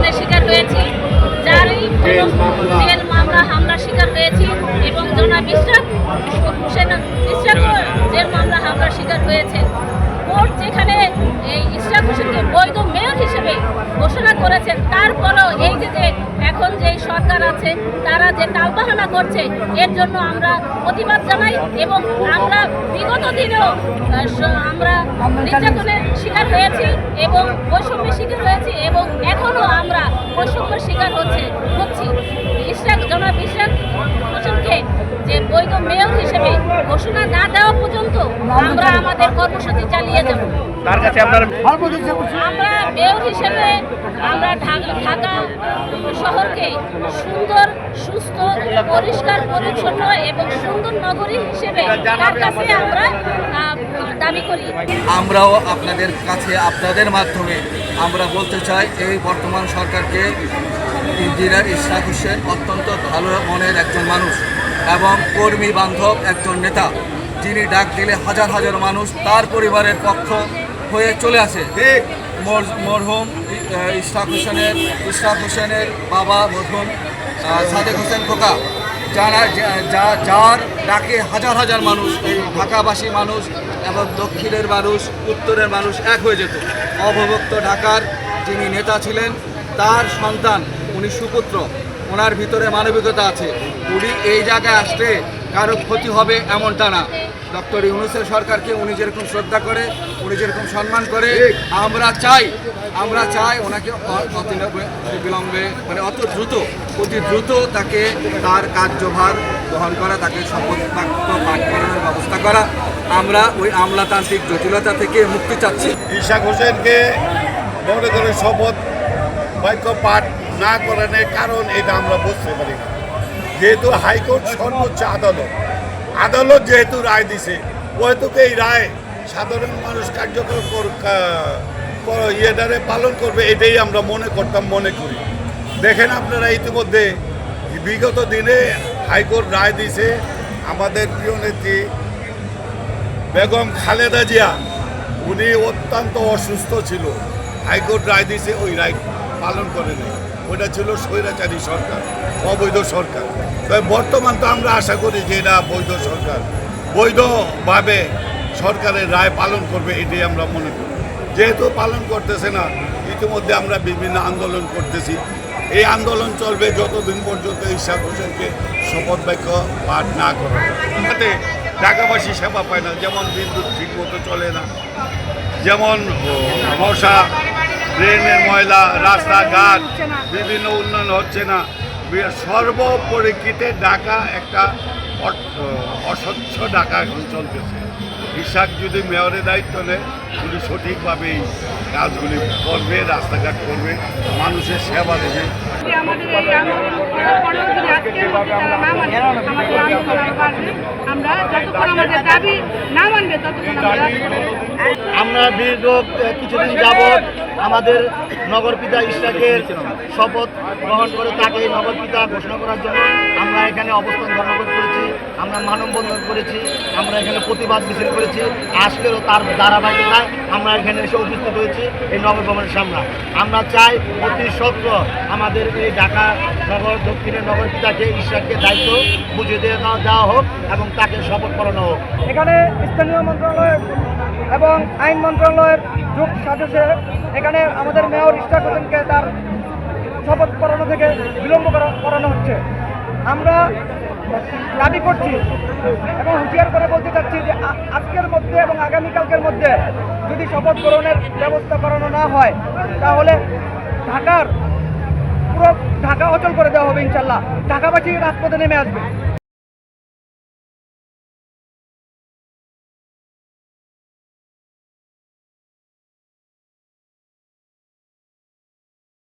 নির্যাতনের শিকার হয়েছি, যারই জেল মামলা হামলার শিকার হয়েছি এবং জনাব ইশরাক জেল মামলা হামলার শিকার হয়েছে। কোর্ট যেখানে এই ইশরাক হোসেনকে বৈধ মেয়র হিসেবে ঘোষণা করেছেন, তারপরেও এই যে এখন যে সরকার আছে তারা যে টালবাহানা করছে, এর জন্য আমরা প্রতিবাদ জানাই এবং আমরা বিগত দিনেও আমরা নির্যাতনের শিকার হয়েছি এবং বৈষম্যের শিকার হয়েছি এবং এখনও আমরা বৈষম্যের শিকার হচ্ছি। জনাব ইশরাক হোসেনকে যে বৈধ মেয়র হিসেবে ঘোষণা না দেওয়া পর্যন্ত আমরা আমাদের কর্মসূচি চালিয়ে যাব। তার কাছে আমরা মেয়র হিসেবে আমরা ঢাকা শহরকে সুন্দর, সুস্থ, পরিষ্কার, পরিচ্ছন্ন এবং সুন্দর নগরী হিসেবে তার কাছে আমরা দাবি করি। আমরাও আপনাদের কাছে আপনাদের মাধ্যমে আমরা বলতে চাই, এই বর্তমান সরকারকে ইঞ্জিনিয়ার ইশরাক হোসেন অত্যন্ত ভালো মনের একজন মানুষ এবং কর্মী বান্ধব একজন নেতা, যিনি ডাক দিলে হাজার হাজার মানুষ তার পরিবারের পক্ষ হয়ে চলে আসে। মরহুম ইশরাক হোসেনের বাবা মরহুম সাদেক হোসেন খোকা, যার ডাকে হাজার হাজার মানুষ, এই ঢাকাবাসী মানুষ এবং দক্ষিণের মানুষ, উত্তরের মানুষ এক হয়ে যেত। অবভুক্ত ঢাকার যিনি নেতা ছিলেন, তার সন্তান, উনি সুপুত্র, ওনার ভিতরে মানবিকতা আছে। উনি এই জায়গায় আসলে কারো ক্ষতি হবে এমনটা না। ডক্টর ইউনূসের সরকারকে উনি যেরকম শ্রদ্ধা করে, উনি যেরকম সম্মান করে, আমরা চাই ওনাকে বিলম্বে অতি দ্রুত তাকে তার কার্যভার গ্রহণ করা, তাকে শপথ বাক্য পাঠ করানোর ব্যবস্থা করা। আমরা ওই আমলাতান্ত্রিক জটিলতা থেকে মুক্তি চাচ্ছি। ইশরাক হোসেনকে মনে করে শপথ বাক্য পাঠ না করানোর কারণ এটা আমরা বুঝতে পারি না। যেহেতু হাইকোর্ট সর্বোচ্চ আদালত যেহেতু রায় দিছে, ওহেতুকে এই রায় সাধারণ মানুষ কার্যকর ইয়েটারে পালন করবে, এটাই আমরা মনে করি। দেখেন আপনারা ইতিমধ্যে বিগত দিনে হাইকোর্ট রায় দিছে, আমাদের প্রিয় নেত্রী বেগম খালেদা জিয়া, উনি অত্যন্ত অসুস্থ ছিল, হাইকোর্ট রায় দিছে, ওই রায় পালন করে নেই। ওইটা ছিল স্বৈরাচারী সরকার, অবৈধ সরকার। তবে বর্তমান তো আমরা আশা করি যে এটা বৈধ সরকার, বৈধভাবে সরকারের রায় পালন করবে, এটাই আমরা মনে করি। যেহেতু পালন করতেছে না, ইতিমধ্যে আমরা বিভিন্ন আন্দোলন করতেছি। এই আন্দোলন চলবে যতদিন পর্যন্ত ইশরাক হোসেনকে শপথ বাক্য পাঠ না করা যাতে ঢাকাবাসী সেবা পায় না। যেমন বিদ্যুৎ ঠিক মতো চলে না, যেমন মশা, ড্রেনের ময়লা, রাস্তাঘাট, বিভিন্ন উন্নয়ন হচ্ছে না। সর্বপরিপ্রেক্ষিতে ঢাকা একটা অস্বচ্ছ ঢাকা এখন চলতেছে। ইশরাক যদি মেয়রের দায়িত্ব নেয়, উনি সঠিকভাবেই কাজগুলি করবে, রাস্তাঘাট করবে, মানুষের সেবা দেবে। আমরা দীর্ঘ কিছুদিন যাবৎ আমাদের নগরপিতা ইশরাকের শপথ গ্রহণ করে তাকে নগরপিতা ঘোষণা করার জন্য আমরা এখানে অবস্থান ধর্মঘট করেছি, আমরা মানববন্ধন করেছি, আমরা এখানে প্রতিবাদ মিছিল করেছি। আজকেরও তার ধারাবাহিকতায় আমরা এখানে এসে উপস্থিত হয়েছি এই নগর ভবনের সামনে। আমরা চাই অতি সত্য আমাদের এই ঢাকা নগর দক্ষিণের নগরপিতাকে ইশরাককে দায়িত্ব বুঝিয়ে দেওয়া হোক এবং তাকে শপথ করানো হোক। এখানে স্থানীয় মন্ত্রণালয় এবং আইন মন্ত্রণালয়ের যুগ সাজেশে এখানে আমাদের মেয়র ইশরাক হোসেনকে তার শপথ করানো থেকে বিলম্ব করানো হচ্ছে। আমরা দাবি করছি এবং হুঁশিয়ার করে বলতে চাচ্ছি যে আজকের মধ্যে এবং আগামীকালকের মধ্যে যদি শপথ গ্রহণের ব্যবস্থা করানো না হয়, তাহলে পুরো ঢাকা অচল করে দেওয়া হবে। ইনশাল্লাহ ঢাকাবাসী রাজপথে নেমে আসবে।